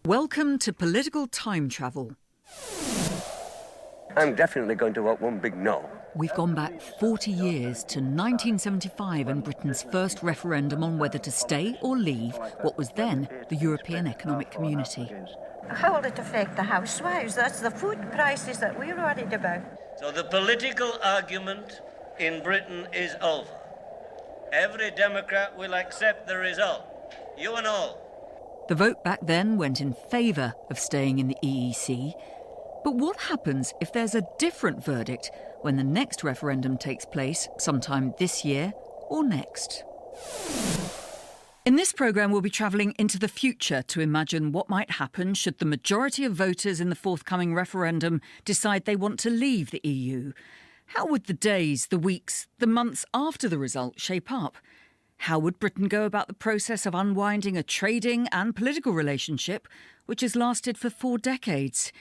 Welcome to Political Time Travel. I'm definitely going to vote one big no. We've gone back 40 years to 1975 and Britain's first referendum on whether to stay or leave what was then the European Economic Community. How will it affect the housewives? That's the food prices that we're worried about. So the political argument in Britain is over. Every Democrat will accept the result. You and all. The vote back then went in favour of staying in the EEC. But what happens if there's a different verdict when the next referendum takes place sometime this year or next? In this programme, we'll be travelling into the future to imagine what might happen should the majority of voters in the forthcoming referendum decide they want to leave the EU. How would the days, the weeks, the months after the result shape up? How would Britain go about the process of unwinding a trading and political relationship which has lasted for 4 decades?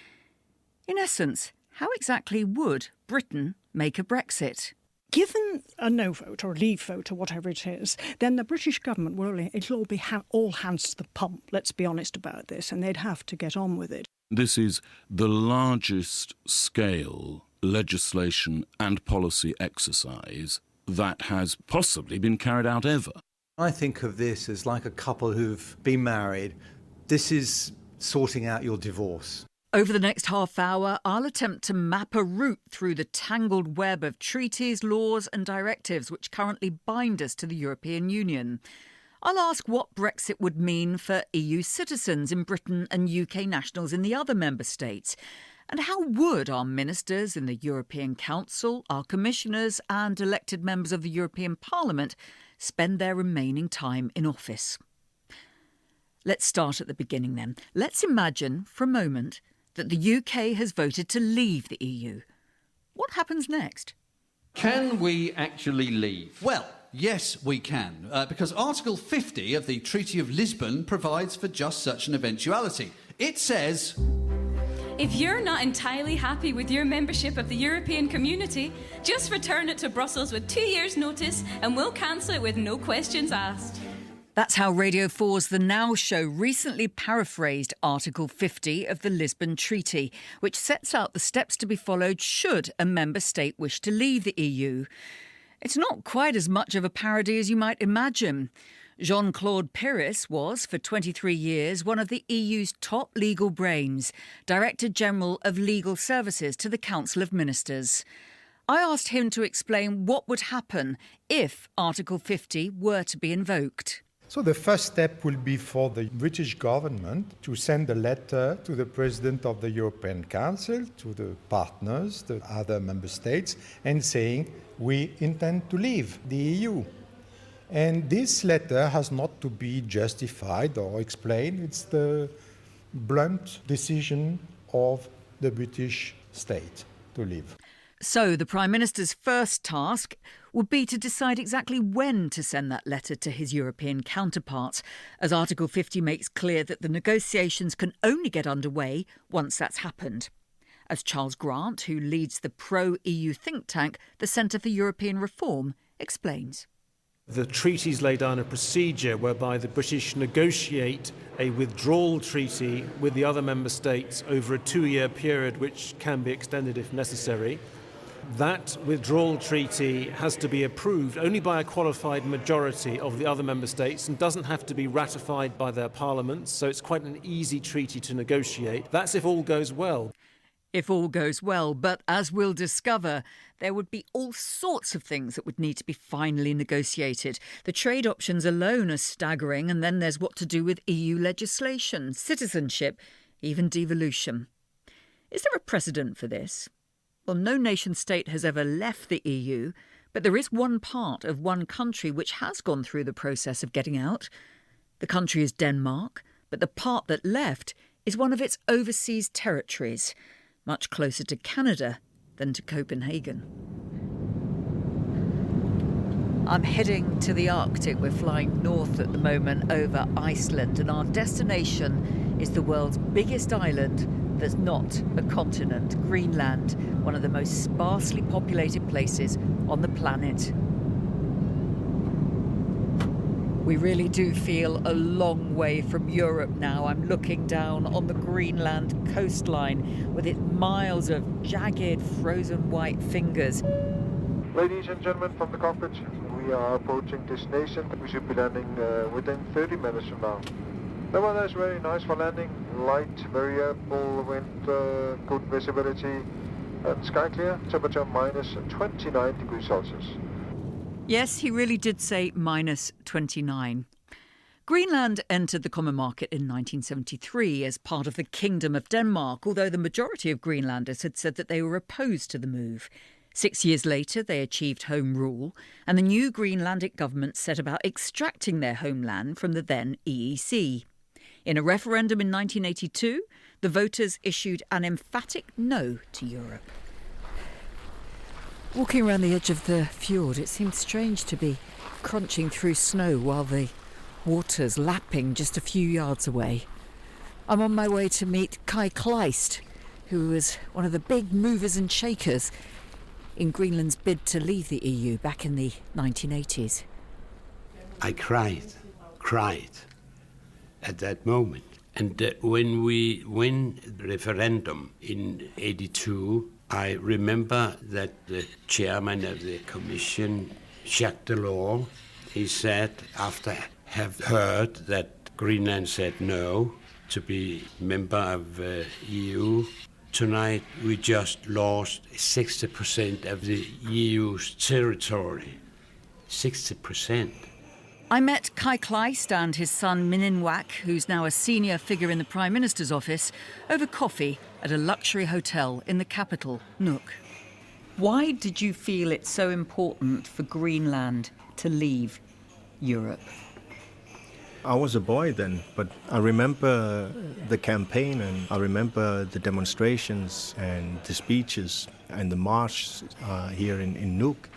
In essence, how exactly would Britain make a Brexit? Given a no vote or a leave vote or whatever it is, then the British government it'll all be all hands to the pump, let's be honest about this, and they'd have to get on with it. This is the largest scale legislation and policy exercise that has possibly been carried out ever. I think of this as like a couple who've been married. This is sorting out your divorce. Over the next half hour, I'll attempt to map a route through the tangled web of treaties, laws and directives which currently bind us to the European Union. I'll ask what Brexit would mean for EU citizens in Britain and UK nationals in the other member states. And how would our ministers in the European Council, our commissioners and elected members of the European Parliament spend their remaining time in office? Let's start at the beginning then. Let's imagine for a moment that the UK has voted to leave the EU. What happens next? Can we actually leave? Well, yes, we can, because Article 50 of the Treaty of Lisbon provides for just such an eventuality. It says, if you're not entirely happy with your membership of the European community, just return it to Brussels with 2 years' notice and we'll cancel it with no questions asked. That's how Radio 4's The Now show recently paraphrased Article 50 of the Lisbon Treaty, which sets out the steps to be followed should a member state wish to leave the EU. It's not quite as much of a parody as you might imagine. Jean-Claude Pires was, for 23 years, one of the EU's top legal brains, Director General of Legal Services to the Council of Ministers. I asked him to explain what would happen if Article 50 were to be invoked. So the first step will be for the British government to send a letter to the President of the European Council, to the partners, the other member states, and saying we intend to leave the EU. And this letter has not to be justified or explained. It's the blunt decision of the British state to leave. So the Prime Minister's first task would be to decide exactly when to send that letter to his European counterparts, as Article 50 makes clear that the negotiations can only get underway once that's happened. As Charles Grant, who leads the pro-EU think tank, the Centre for European Reform, explains. The treaties lay down a procedure whereby the British negotiate a withdrawal treaty with the other member states over a 2-year period, which can be extended if necessary. That withdrawal treaty has to be approved only by a qualified majority of the other member states and doesn't have to be ratified by their parliaments, so it's quite an easy treaty to negotiate. That's if all goes well. If all goes well, but as we'll discover, there would be all sorts of things that would need to be finally negotiated. The trade options alone are staggering, and then there's what to do with EU legislation, citizenship, even devolution. Is there a precedent for this? Well, no nation-state has ever left the EU, but there is one part of one country which has gone through the process of getting out. The country is Denmark, but the part that left is one of its overseas territories, much closer to Canada than to Copenhagen. I'm heading to the Arctic. We're flying north at the moment over Iceland, and our destination is the world's biggest island that's not a continent, Greenland, one of the most sparsely populated places on the planet. We really do feel a long way from Europe now. I'm looking down on the Greenland coastline with its miles of jagged, frozen white fingers. Ladies and gentlemen from the cockpit, we are approaching destination. We should be landing within 30 minutes from now. The weather is very nice for landing. Light, variable wind, good visibility, and sky clear. Temperature minus 29 degrees Celsius. Yes, he really did say minus 29. Greenland entered the common market in 1973 as part of the Kingdom of Denmark, although the majority of Greenlanders had said that they were opposed to the move. 6 years later, they achieved home rule, and the new Greenlandic government set about extracting their homeland from the then EEC. In a referendum in 1982, the voters issued an emphatic no to Europe. Walking around the edge of the fjord, it seemed strange to be crunching through snow while the water's lapping just a few yards away. I'm on my way to meet Kai Kleist, who was one of the big movers and shakers in Greenland's bid to leave the EU back in the 1980s. I cried at that moment. And when we win the referendum in 82, I remember that the chairman of the commission, Jacques Delors, he said, after have heard that Greenland said no to be member of EU, tonight we just lost 60% of the EU's territory. 60%. I met Kai Kleist and his son Mininwak, who's now a senior figure in the Prime Minister's office, over coffee at a luxury hotel in the capital, Nuuk. Why did you feel it's so important for Greenland to leave Europe? I was a boy then, but I remember the campaign and I remember the demonstrations and the speeches and the march here in Nuuk.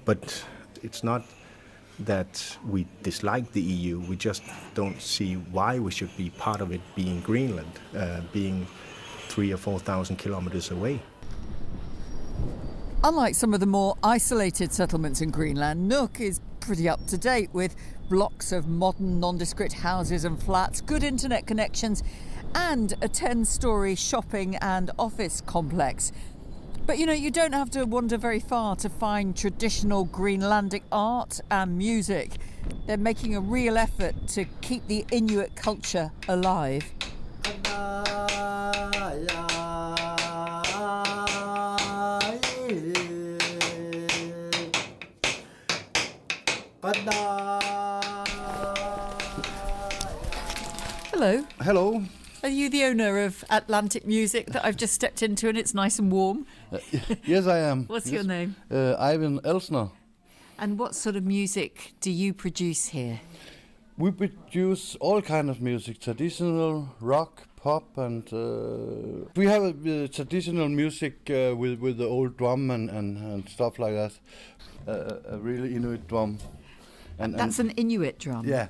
But it's not that we dislike the EU, we just don't see why we should be part of it, being Greenland, being 3,000 or 4,000 kilometers away. Unlike some of the more isolated settlements in Greenland, Nuuk is pretty up to date with blocks of modern nondescript houses and flats, good internet connections, and a 10-storey shopping and office complex. But you don't have to wander very far to find traditional Greenlandic art and music. They're making a real effort to keep the Inuit culture alive. Hello. Hello. Are you the owner of Atlantic Music that I've just stepped into and it's nice and warm? Yes, I am. What's your name? Ivan Elsner. And what sort of music do you produce here? We produce all kind of music, traditional, rock, pop, and we have traditional music with the old drum and stuff like that. A really Inuit drum. And that's an Inuit drum? Yeah.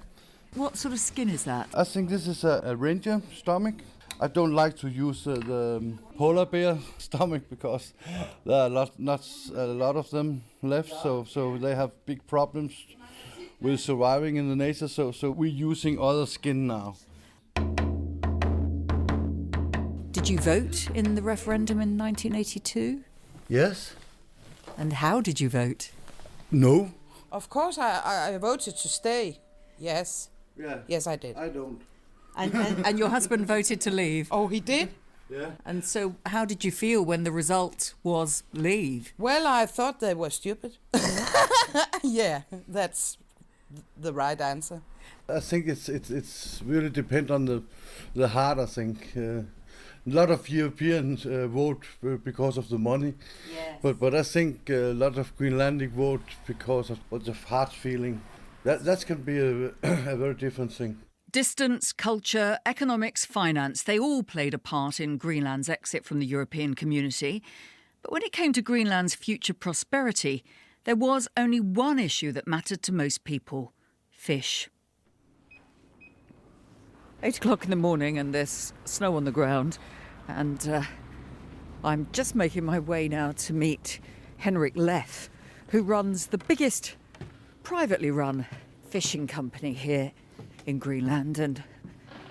What sort of skin is that? I think this is a reindeer stomach. I don't like to use the polar bear stomach because there are not a lot of them left, so they have big problems with surviving in the nature, so we're using other skin now. Did you vote in the referendum in 1982? Yes. And how did you vote? No. Of course I voted to stay, yes. Yeah. Yes, I did. I don't. And your husband voted to leave? Oh, he did? Yeah. And so how did you feel when the result was leave? Well, I thought they were stupid. Yeah, that's the right answer. I think it's really depend on the heart, I think. A lot of Europeans vote because of the money, yes. But I think a lot of Greenlandic vote because of the heart feeling. That can be a very different thing. Distance, culture, economics, finance, they all played a part in Greenland's exit from the European community. But when it came to Greenland's future prosperity, there was only one issue that mattered to most people: fish. 8 o'clock in the morning and there's snow on the ground. And I'm just making my way now to meet Henrik Leff, who runs the biggest privately run fishing company here in Greenland, and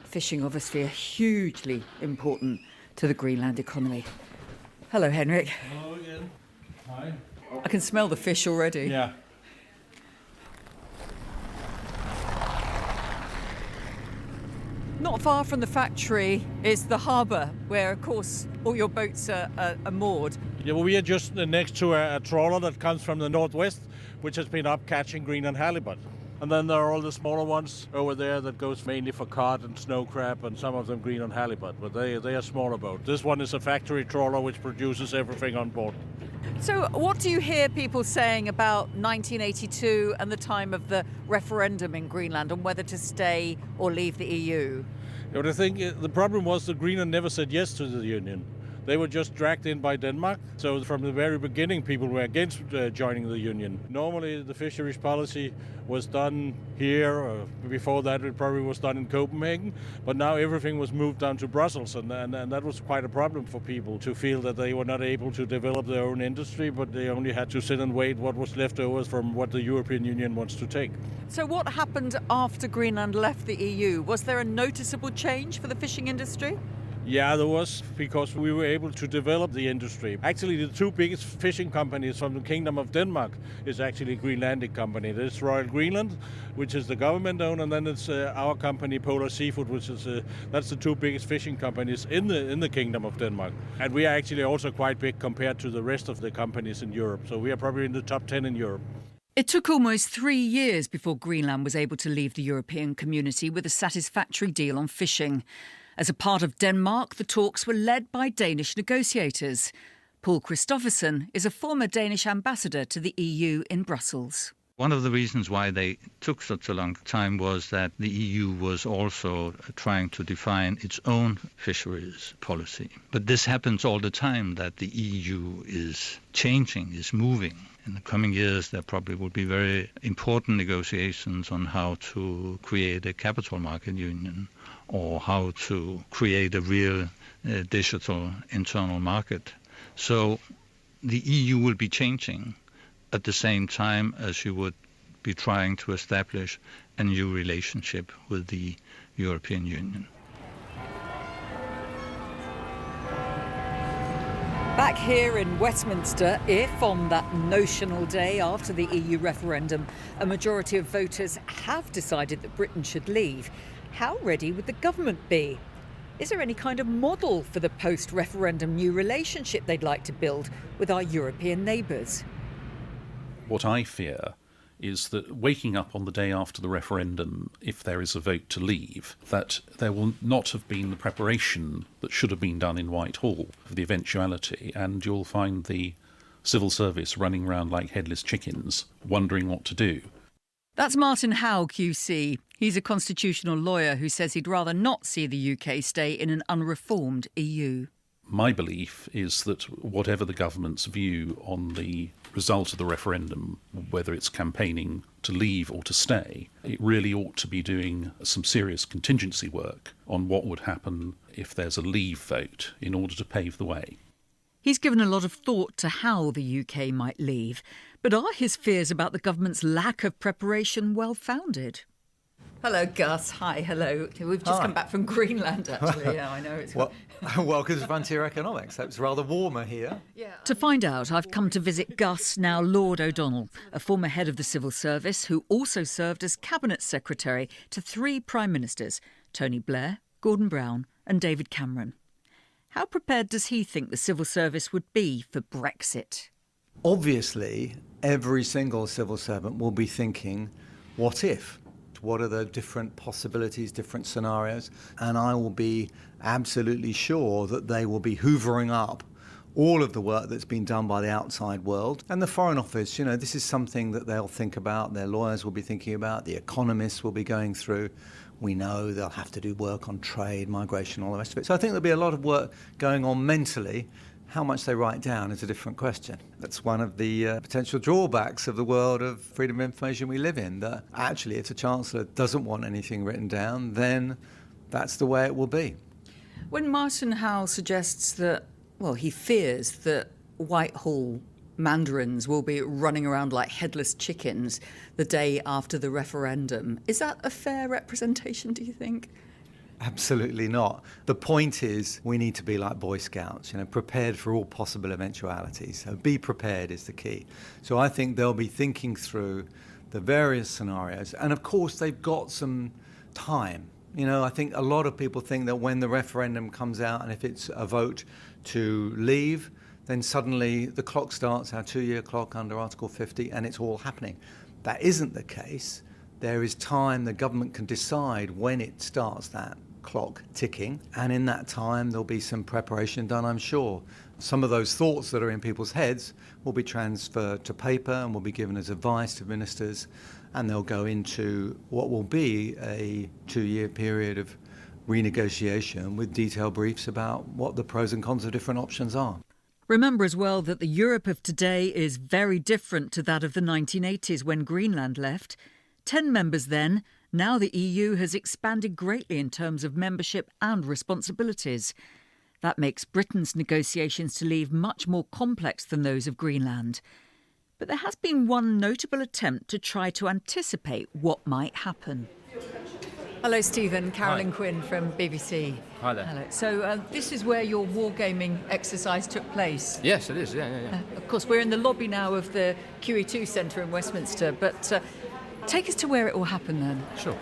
fishing obviously are hugely important to the Greenland economy. Hello, Henrik. Hello again. Hi. I can smell the fish already. Yeah. Not far from the factory is the harbour, where, of course, all your boats are moored. Yeah, well, we are just next to a trawler that comes from the northwest, which has been up catching Greenland halibut. And then there are all the smaller ones over there that goes mainly for cod and snow crab and some of them Greenland halibut, but they are smaller boats. This one is a factory trawler which produces everything on board. So what do you hear people saying about 1982 and the time of the referendum in Greenland on whether to stay or leave the EU? But I think the problem was that Greenland never said yes to the Union. They were just dragged in by Denmark. So from the very beginning, people were against joining the Union. Normally, the fisheries policy was done here. Or before that, it probably was done in Copenhagen. But now everything was moved down to Brussels. And that was quite a problem for people to feel that they were not able to develop their own industry, but they only had to sit and wait what was left over from what the European Union wants to take. So what happened after Greenland left the EU? Was there a noticeable change for the fishing industry? Yeah, there was, because we were able to develop the industry. Actually, the two biggest fishing companies from the Kingdom of Denmark is actually a Greenlandic company. There's Royal Greenland, which is the government-owned, and then it's our company, Polar Seafood, which is that's the two biggest fishing companies in the Kingdom of Denmark. And we are actually also quite big compared to the rest of the companies in Europe. So we are probably in the top 10 in Europe. It took almost 3 years before Greenland was able to leave the European community with a satisfactory deal on fishing. As a part of Denmark, the talks were led by Danish negotiators. Paul Christoffersen is a former Danish ambassador to the EU in Brussels. One of the reasons why they took such a long time was that the EU was also trying to define its own fisheries policy. But this happens all the time, that the EU is changing, is moving. In the coming years, there probably will be very important negotiations on how to create a capital market union, or how to create a real digital internal market. So the EU will be changing at the same time as you would be trying to establish a new relationship with the European Union. Back here in Westminster, if on that notional day after the EU referendum, a majority of voters have decided that Britain should leave, how ready would the government be? Is there any kind of model for the post-referendum new relationship they'd like to build with our European neighbours? What I fear is that waking up on the day after the referendum, if there is a vote to leave, that there will not have been the preparation that should have been done in Whitehall for the eventuality, and you'll find the civil service running around like headless chickens, wondering what to do. That's Martin Howe, QC. He's a constitutional lawyer who says he'd rather not see the UK stay in an unreformed EU. My belief is that whatever the government's view on the result of the referendum, whether it's campaigning to leave or to stay, it really ought to be doing some serious contingency work on what would happen if there's a leave vote in order to pave the way. He's given a lot of thought to how the UK might leave, but are his fears about the government's lack of preparation well-founded? Hello, Gus. Hi, hello. We've just come back from Greenland, actually. Yeah, I know. It's Welcome to Frontier Economics. It's rather warmer here. To find out, I've come to visit Gus, now Lord O'Donnell, a former head of the civil service who also served as cabinet secretary to 3 prime ministers, Tony Blair, Gordon Brown and David Cameron. How prepared does he think the civil service would be for Brexit? Obviously, every single civil servant will be thinking, what if? What are the different possibilities, different scenarios? And I will be absolutely sure that they will be hoovering up all of the work that's been done by the outside world. And the Foreign Office, this is something that they'll think about, their lawyers will be thinking about, the economists will be going through. We know they'll have to do work on trade, migration, all the rest of it. So I think there'll be a lot of work going on mentally. How much they write down is a different question. That's one of the potential drawbacks of the world of freedom of information we live in, that actually if the Chancellor doesn't want anything written down, then that's the way it will be. When Martin Howe suggests that, he fears that Whitehall mandarins will be running around like headless chickens the day after the referendum. Is that a fair representation, do you think? Absolutely not. The point is we need to be like Boy Scouts, prepared for all possible eventualities. So be prepared is the key. So I think they'll be thinking through the various scenarios. And of course, they've got some time. I think a lot of people think that when the referendum comes out and if it's a vote to leave, then suddenly the clock starts, our 2-year clock under Article 50, and it's all happening. That isn't the case. There is time. The government can decide when it starts that clock ticking, and in that time there'll be some preparation done, I'm sure. Some of those thoughts that are in people's heads will be transferred to paper and will be given as advice to ministers, and they'll go into what will be a 2-year period of renegotiation with detailed briefs about what the pros and cons of different options are. Remember as well that the Europe of today is very different to that of the 1980s when Greenland left. 10 members then. Now the EU has expanded greatly in terms of membership and responsibilities. That makes Britain's negotiations to leave much more complex than those of Greenland. But there has been one notable attempt to try to anticipate what might happen. Hello, Stephen. Carolyn Quinn from BBC. Hi there. Hello. So this is where your wargaming exercise took place? Yes, it is. Yeah. Of course, we're in the lobby now of the QE2 Centre in Westminster, but take us to where it will happen then. Sure.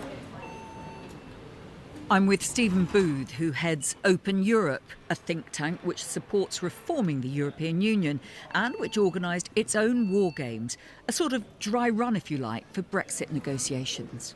I'm with Stephen Booth, who heads Open Europe, a think tank which supports reforming the European Union and which organised its own war games, a sort of dry run, if you like, for Brexit negotiations.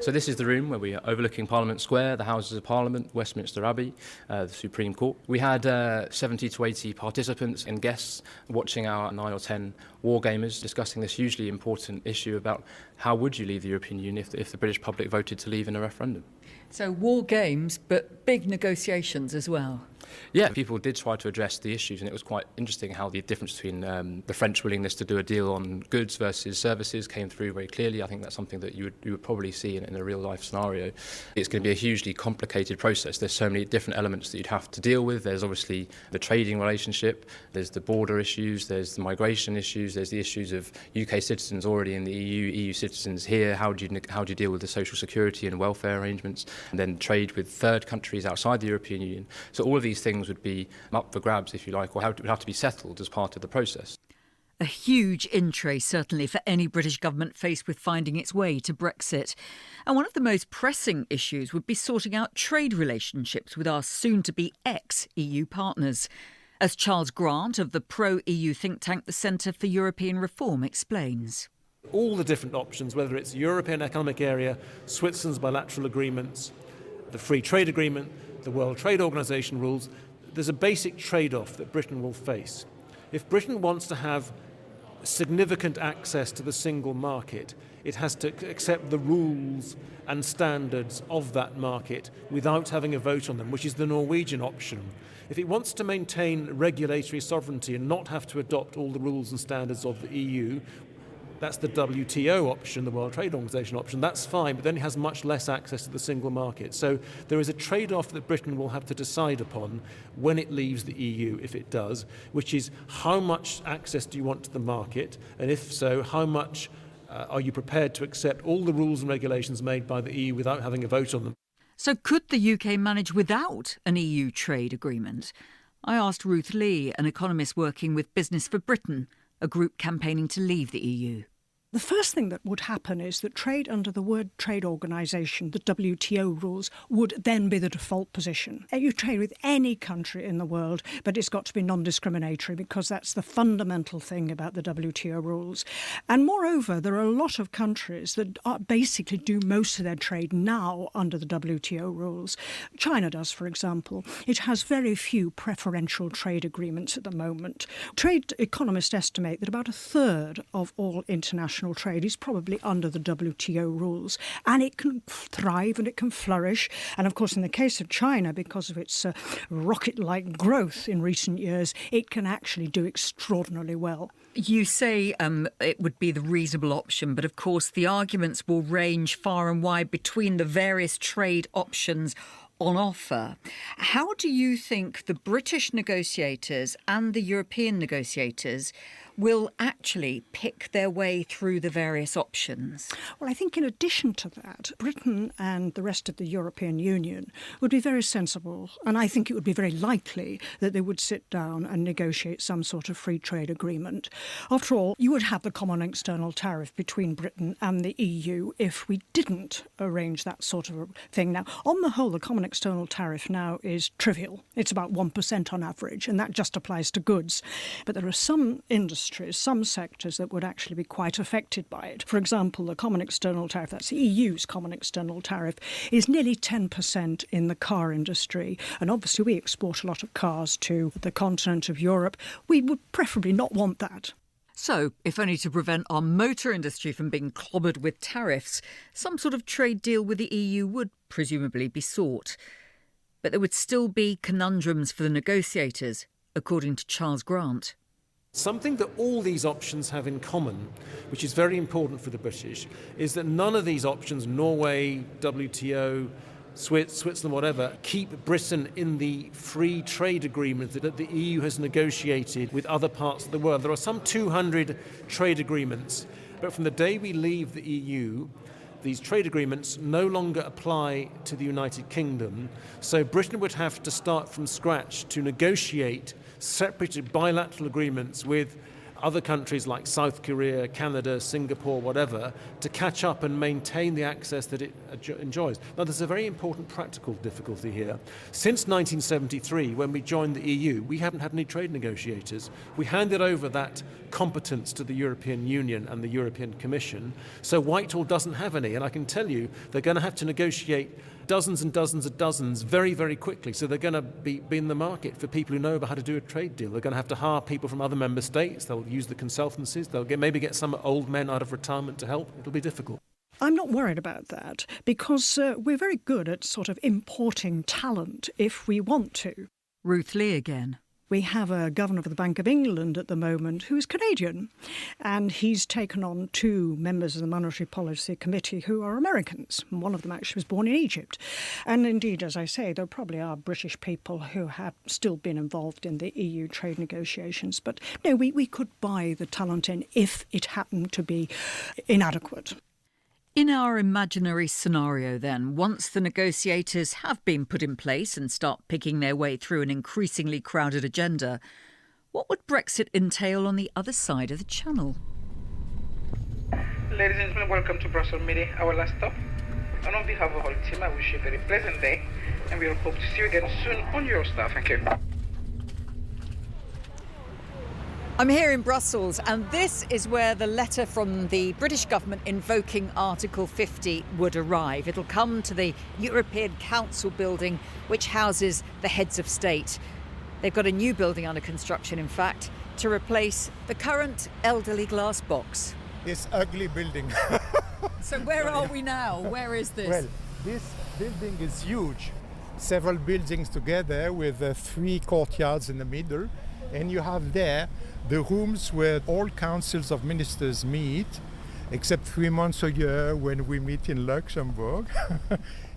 So this is the room where we are overlooking Parliament Square, the Houses of Parliament, Westminster Abbey, the Supreme Court. We had 70 to 80 participants and guests watching our 9 or 10 war gamers discussing this hugely important issue about how would you leave the European Union if the British public voted to leave in a referendum. So war games, but big negotiations as well. Yeah, people did try to address the issues, and it was quite interesting how the difference between the French willingness to do a deal on goods versus services came through very clearly. I think that's something that you would probably see in a real-life scenario. It's going to be a hugely complicated process. There's so many different elements that you'd have to deal with. There's obviously the trading relationship, there's the border issues, there's the migration issues, there's the issues of UK citizens already in the EU citizens here. How do you deal with the social security and welfare arrangements, and then trade with third countries outside the European Union. So all of these things would be up for grabs, if you like, or would have to be settled as part of the process. A huge in-tray, certainly, for any British government faced with finding its way to Brexit. And one of the most pressing issues would be sorting out trade relationships with our soon-to-be ex-EU partners. As Charles Grant of the pro-EU think tank, the Centre for European Reform, explains. All the different options, whether it's European Economic Area, Switzerland's bilateral agreements, the Free Trade Agreement, the World Trade Organization rules, there's a basic trade-off that Britain will face. If Britain wants to have significant access to the single market, it has to accept the rules and standards of that market without having a vote on them, which is the Norwegian option. If it wants to maintain regulatory sovereignty and not have to adopt all the rules and standards of the EU, that's the WTO option, the World Trade Organization option. That's fine, but then it has much less access to the single market. So there is a trade-off that Britain will have to decide upon when it leaves the EU, if it does, which is how much access do you want to the market, and if so, how much are you prepared to accept all the rules and regulations made by the EU without having a vote on them? So could the UK manage without an EU trade agreement? I asked Ruth Lee, an economist working with Business for Britain, a group campaigning to leave the EU. The first thing that would happen is that trade under the World Trade Organization, the WTO rules, would then be the default position. You trade with any country in the world, but it's got to be non-discriminatory because that's the fundamental thing about the WTO rules. And moreover, there are a lot of countries that basically do most of their trade now under the WTO rules. China does, for example. It has very few preferential trade agreements at the moment. Trade economists estimate that about a third of all international trade is probably under the WTO rules, and it can thrive and it can flourish. And of course, in the case of China, because of its rocket-like growth in recent years, it can actually do extraordinarily well. You say it would be the reasonable option, but of course the arguments will range far and wide between the various trade options on offer. How do you think the British negotiators and the European negotiators will actually pick their way through the various options? Well, I think in addition to that, Britain and the rest of the European Union would be very sensible, and I think it would be very likely that they would sit down and negotiate some sort of free trade agreement. After all, you would have the common external tariff between Britain and the EU if we didn't arrange that sort of thing. Now, on the whole, the common external tariff now is trivial. It's about 1% on average, and that just applies to goods. But there are some industries, some sectors that would actually be quite affected by it. For example, the common external tariff, that's the EU's common external tariff, is nearly 10% in the car industry. And obviously we export a lot of cars to the continent of Europe. We would preferably not want that. So, if only to prevent our motor industry from being clobbered with tariffs, some sort of trade deal with the EU would presumably be sought. But there would still be conundrums for the negotiators, according to Charles Grant. Something that all these options have in common, which is very important for the British, is that none of these options, Norway, WTO, Switzerland, whatever, keep Britain in the free trade agreement that the EU has negotiated with other parts of the world. There are some 200 trade agreements, but from the day we leave the EU, these trade agreements no longer apply to the United Kingdom, so Britain would have to start from scratch to negotiate separate bilateral agreements with other countries like South Korea, Canada, Singapore, whatever, to catch up and maintain the access that it enjoys. Now, there's a very important practical difficulty here. Since 1973, when we joined the EU, we haven't had any trade negotiators. We handed over that competence to the European Union and the European Commission, so Whitehall doesn't have any, and I can tell you they're going to have to negotiate dozens and dozens of dozens very, very quickly. So they're going to be in the market for people who know about how to do a trade deal. They're going to hire people from other member states. They'll use the consultancies. They'll maybe get some old men out of retirement to help. It'll be difficult. I'm not worried about that because we're very good at sort of importing talent if we want to. Ruth Lee again. We have a governor of the Bank of England at the moment who is Canadian, and he's taken on 2 members of the Monetary Policy Committee who are Americans. One of them actually was born in Egypt. And indeed, as I say, there probably are British people who have still been involved in the EU trade negotiations. But no, we could buy the talent in if it happened to be inadequate. In our imaginary scenario, then, once the negotiators have been put in place and start picking their way through an increasingly crowded agenda, what would Brexit entail on the other side of the Channel? Ladies and gentlemen, welcome to Brussels meeting, our last stop. And on behalf of our team, I wish you a very pleasant day, and we hope to see you again soon on Eurostar. Thank you. I'm here in Brussels, and this is where the letter from the British government invoking Article 50 would arrive. It'll come to the European Council building, which houses the heads of state. They've got a new building under construction, in fact, to replace the current elderly glass box. This ugly building. So where are we now? Where is this? Well, this building is huge. Several buildings together with 3 courtyards in the middle. And you have there the rooms where all councils of ministers meet, except 3 months a year when we meet in Luxembourg.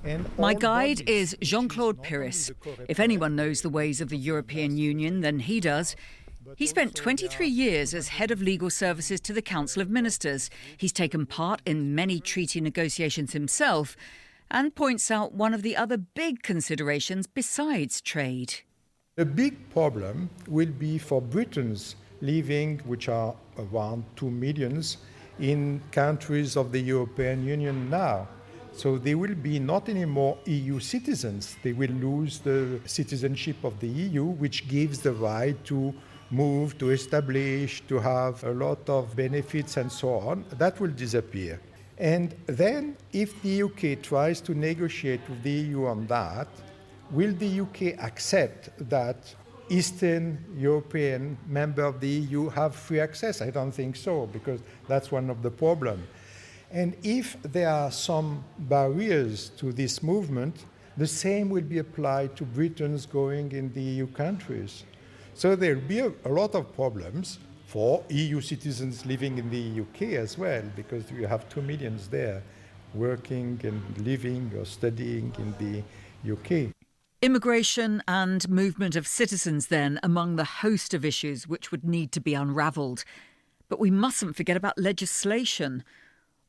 And my guide is Jean-Claude Pires. If anyone knows the ways of the European Union, then he does. He spent 23 years as head of legal services to the Council of Ministers. He's taken part in many treaty negotiations himself and points out one of the other big considerations besides trade. The big problem will be for Britons living, which are around 2 million, in countries of the European Union now. So they will be not anymore EU citizens. They will lose the citizenship of the EU, which gives the right to move, to establish, to have a lot of benefits and so on. That will disappear. And then if the UK tries to negotiate with the EU on that, will the UK accept that Eastern European member of the EU have free access? I don't think so, because that's one of the problems. And if there are some barriers to this movement, the same will be applied to Britons going in the EU countries. So there will be a lot of problems for EU citizens living in the UK as well, because you have 2 million there working and living or studying in the UK. Immigration and movement of citizens, then, among the host of issues which would need to be unravelled. But we mustn't forget about legislation.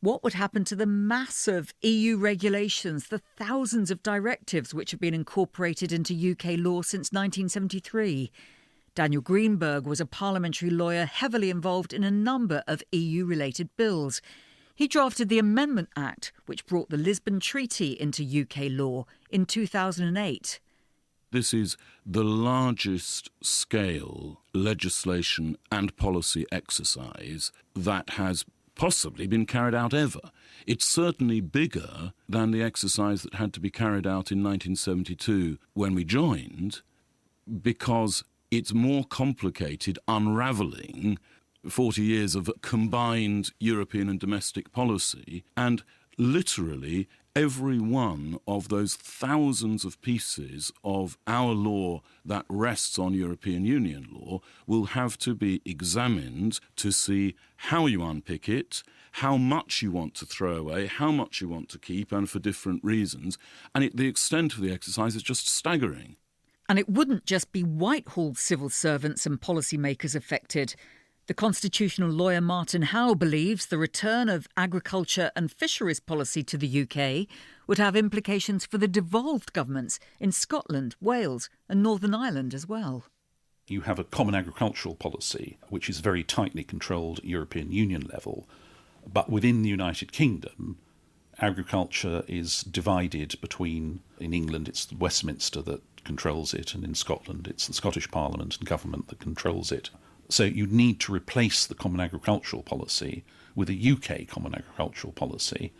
What would happen to the mass of EU regulations, the thousands of directives which have been incorporated into UK law since 1973? Daniel Greenberg was a parliamentary lawyer heavily involved in a number of EU-related bills. He drafted the Amendment Act, which brought the Lisbon Treaty into UK law in 2008. This is the largest scale legislation and policy exercise that has possibly been carried out ever. It's certainly bigger than the exercise that had to be carried out in 1972 when we joined, because it's more complicated unravelling 40 years of combined European and domestic policy, and literally every one of those thousands of pieces of our law that rests on European Union law will have to be examined to see how you unpick it, how much you want to throw away, how much you want to keep, and for different reasons. And the extent of the exercise is just staggering. And it wouldn't just be Whitehall civil servants and policymakers affected. The constitutional lawyer Martin Howe believes the return of agriculture and fisheries policy to the UK would have implications for the devolved governments in Scotland, Wales and Northern Ireland as well. You have a common agricultural policy, which is very tightly controlled at European Union level, but within the United Kingdom, agriculture is divided between, in England it's Westminster that controls it, and in Scotland it's the Scottish Parliament and government that controls it. So you need to replace the common agricultural policy with a UK common agricultural policy.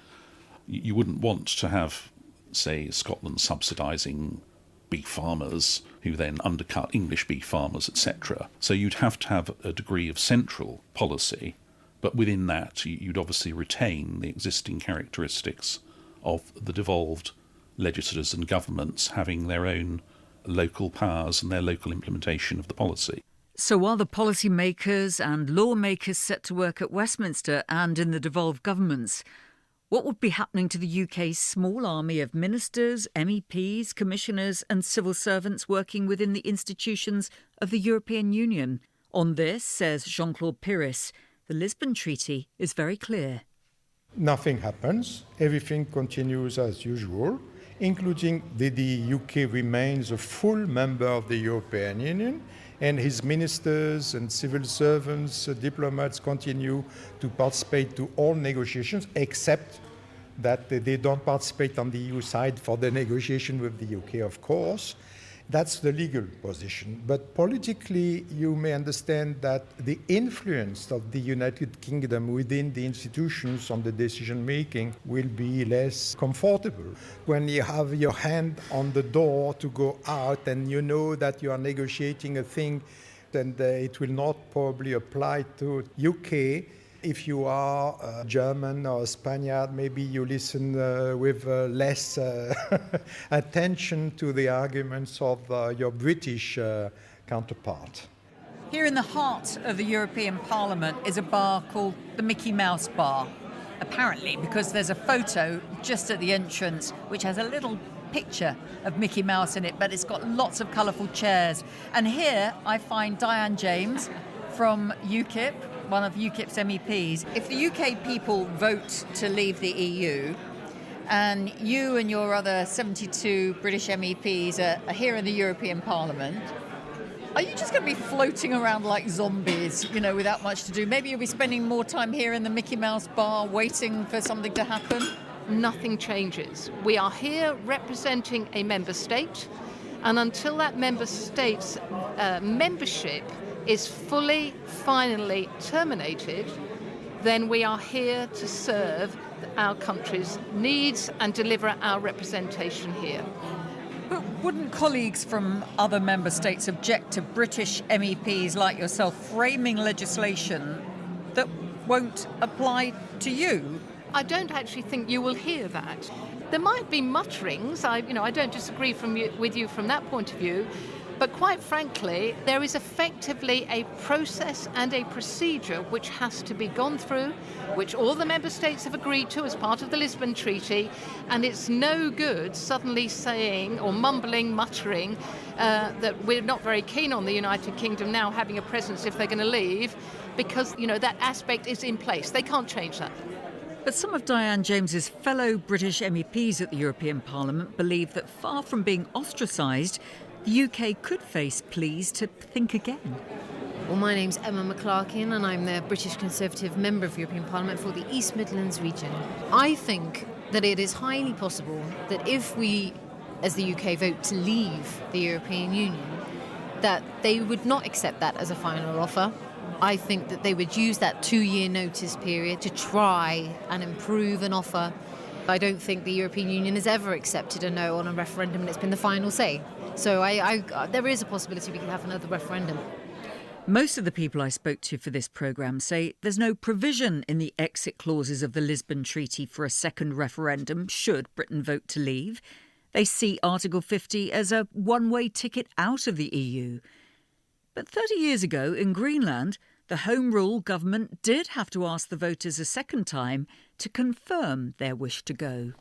You wouldn't want to have, say, Scotland subsidising beef farmers who then undercut English beef farmers, etc. So you'd have to have a degree of central policy, but within that you'd obviously retain the existing characteristics of the devolved legislators and governments having their own local powers and their local implementation of the policy. So while the policymakers and lawmakers set to work at Westminster and in the devolved governments, what would be happening to the UK's small army of ministers, MEPs, commissioners and civil servants working within the institutions of the European Union? On this, says Jean-Claude Pires, the Lisbon Treaty is very clear. Nothing happens. Everything continues as usual, including that the UK remains a full member of the European Union, and his ministers and civil servants, diplomats continue to participate to all negotiations, except that they don't participate on the EU side for the negotiation with the UK, of course. That's the legal position. But politically, you may understand that the influence of the United Kingdom within the institutions on the decision-making will be less comfortable. When you have your hand on the door to go out and you know that you are negotiating a thing, then it will not probably apply to UK. If you are German or Spaniard, maybe you listen with less attention to the arguments of your British counterpart. Here in the heart of the European Parliament is a bar called the Mickey Mouse Bar. Apparently because there's a photo just at the entrance which has a little picture of Mickey Mouse in it, but it's got lots of colourful chairs. And here I find Diane James from UKIP, one of UKIP's MEPs. If the UK people vote to leave the EU, and you and your other 72 British MEPs are here in the European Parliament, are you just going to be floating around like zombies, without much to do? Maybe you'll be spending more time here in the Mickey Mouse Bar waiting for something to happen? Nothing changes. We are here representing a member state, and until that member state's membership is fully, finally terminated, then we are here to serve our country's needs and deliver our representation here. But wouldn't colleagues from other member states object to British MEPs like yourself framing legislation that won't apply to you? I don't actually think you will hear that. There might be mutterings. I don't disagree with you from that point of view. But quite frankly, there is effectively a process and a procedure which has to be gone through, which all the member states have agreed to as part of the Lisbon Treaty, and it's no good suddenly saying or muttering that we're not very keen on the United Kingdom now having a presence if they're going to leave, because, that aspect is in place. They can't change that. But some of Diane James's fellow British MEPs at the European Parliament believe that far from being ostracised, the UK could face pleas to think again. Well, my name's Emma McClarkin and I'm the British Conservative Member of European Parliament for the East Midlands region. I think that it is highly possible that if we, as the UK, vote to leave the European Union, that they would not accept that as a final offer. I think that they would use that 2-year notice period to try and improve an offer. I don't think the European Union has ever accepted a no on a referendum and it's been the final say. So there is a possibility we could have another referendum. Most of the people I spoke to for this programme say there's no provision in the exit clauses of the Lisbon Treaty for a second referendum should Britain vote to leave. They see Article 50 as a one-way ticket out of the EU. But 30 years ago in Greenland, the Home Rule government did have to ask the voters a second time to confirm their wish to go.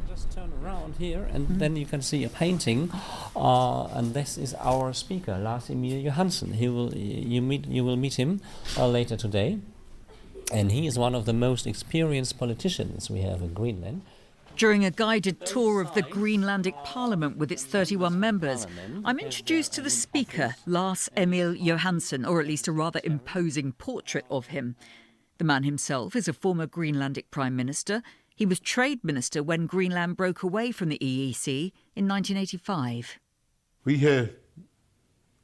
Just turn around here and then you can see a painting, and this is our speaker, Lars Emil Johansen. You will meet him later today, and he is one of the most experienced politicians we have in Greenland. During a guided tour of the Greenlandic Parliament with its 31 members, I'm introduced to the speaker, Lars Emil Johansen, or at least a rather imposing portrait of him. The man himself is a former Greenlandic Prime Minister. He was Trade Minister when Greenland broke away from the EEC in 1985. We had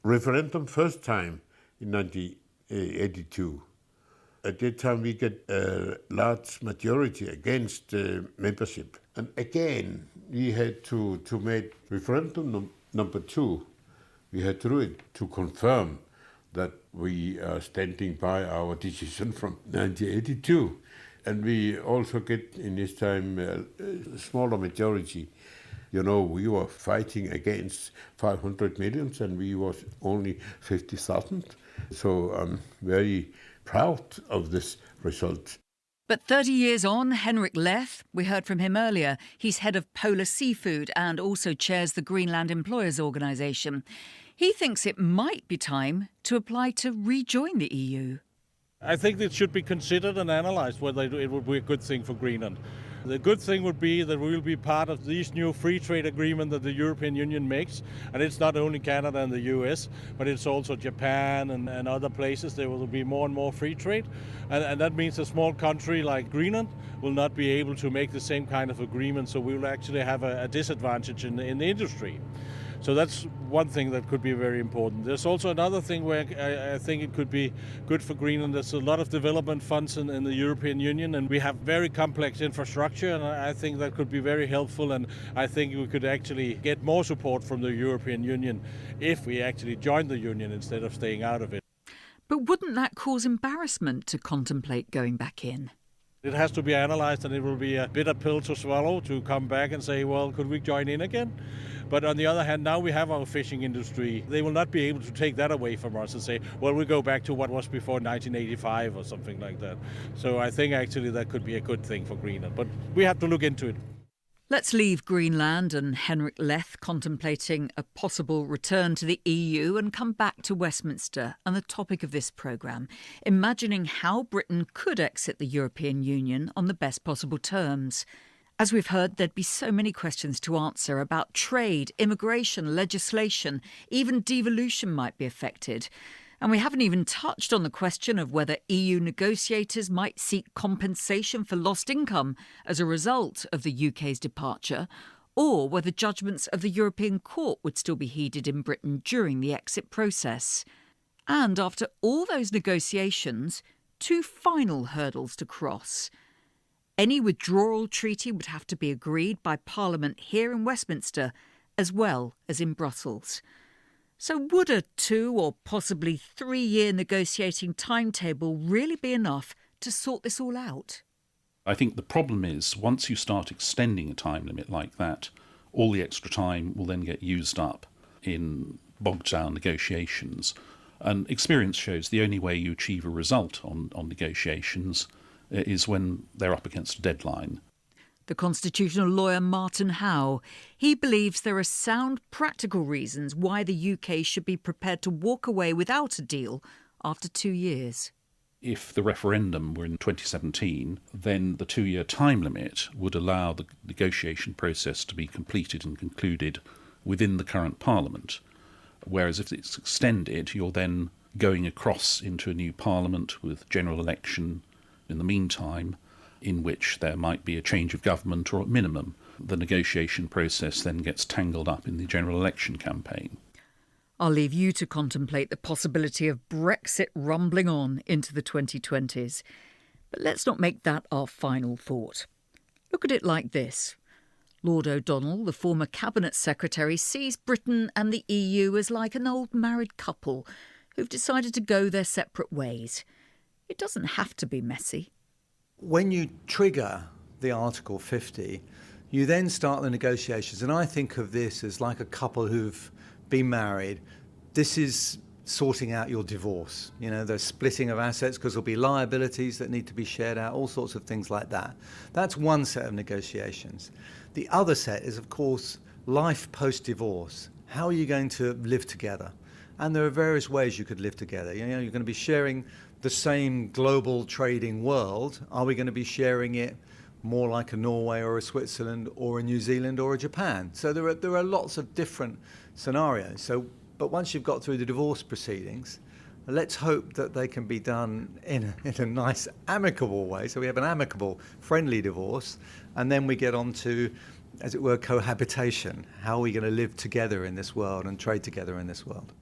referendum first time in 1982. At that time we get a large majority against membership. And again, we had to make referendum number 2. We had to do it to confirm that we are standing by our decision from 1982. And we also get in this time a smaller majority. We were fighting against 500 million and we was only 50,000. So I'm very proud of this result. But 30 years on, Henrik Leth, we heard from him earlier, he's head of Polar Seafood and also chairs the Greenland Employers Organisation. He thinks it might be time to apply to rejoin the EU. I think it should be considered and analysed whether it would be a good thing for Greenland. The good thing would be that we will be part of these new free trade agreement that the European Union makes. And it's not only Canada and the US, but it's also Japan and other places. There will be more and more free trade. And that means a small country like Greenland will not be able to make the same kind of agreement. So we will actually have a disadvantage in the industry. So that's one thing that could be very important. There's also another thing where I think it could be good for Greenland. There's a lot of development funds in the European Union, and we have very complex infrastructure, and I think that could be very helpful, and I think we could actually get more support from the European Union if we actually joined the Union instead of staying out of it. But wouldn't that cause embarrassment to contemplate going back in? It has to be analysed, and it will be a bitter pill to swallow to come back and say, well, could we join in again? But on the other hand, now we have our fishing industry. They will not be able to take that away from us and say, well, we go back to what was before 1985 or something like that. So I think actually that could be a good thing for Greenland. But we have to look into it. Let's leave Greenland and Henrik Leth contemplating a possible return to the EU and come back to Westminster and the topic of this programme, imagining how Britain could exit the European Union on the best possible terms. As we've heard, there'd be so many questions to answer about trade, immigration, legislation, even devolution might be affected. And we haven't even touched on the question of whether EU negotiators might seek compensation for lost income as a result of the UK's departure, or whether judgments of the European Court would still be heeded in Britain during the exit process. And after all those negotiations, 2 final hurdles to cross. Any withdrawal treaty would have to be agreed by Parliament here in Westminster, as well as in Brussels. So would a 2 or possibly 3-year negotiating timetable really be enough to sort this all out? I think the problem is, once you start extending a time limit like that, All the extra time will then get used up in bogged-down negotiations. And experience shows the only way you achieve a result on negotiations is when they're up against a deadline. The constitutional lawyer Martin Howe, he believes there are sound practical reasons why the UK should be prepared to walk away without a deal after 2 years. If the referendum were in 2017, then the 2-year time limit would allow the negotiation process to be completed and concluded within the current Parliament. Whereas if it's extended, you're then going across into a new Parliament with general election in the meantime, in which there might be a change of government, or at minimum, the negotiation process then gets tangled up in the general election campaign. I'll leave you to contemplate the possibility of Brexit rumbling on into the 2020s. But let's not make that our final thought. Look at it like this. Lord O'Donnell, the former Cabinet Secretary, sees Britain and the EU as like an old married couple who've decided to go their separate ways. It doesn't have to be messy. When you trigger the Article 50, you then start the negotiations. And I think of this as like a couple who've been married. This is sorting out your divorce. You know, there's splitting of assets because there'll be liabilities that need to be shared out, all sorts of things like that. That's one set of negotiations. The other set is, of course, life post-divorce. How are you going to live together? And there are various ways you could live together. You know, you're going to be sharing the same global trading world. Are we going to be sharing it more like a Norway or a Switzerland or a New Zealand or a Japan? So there are lots of different scenarios. But once you've got through the divorce proceedings, let's hope that they can be done in a nice, amicable way. So we have an amicable, friendly divorce, and then we get on to, as it were, cohabitation. How are we going to live together in this world and trade together in this world?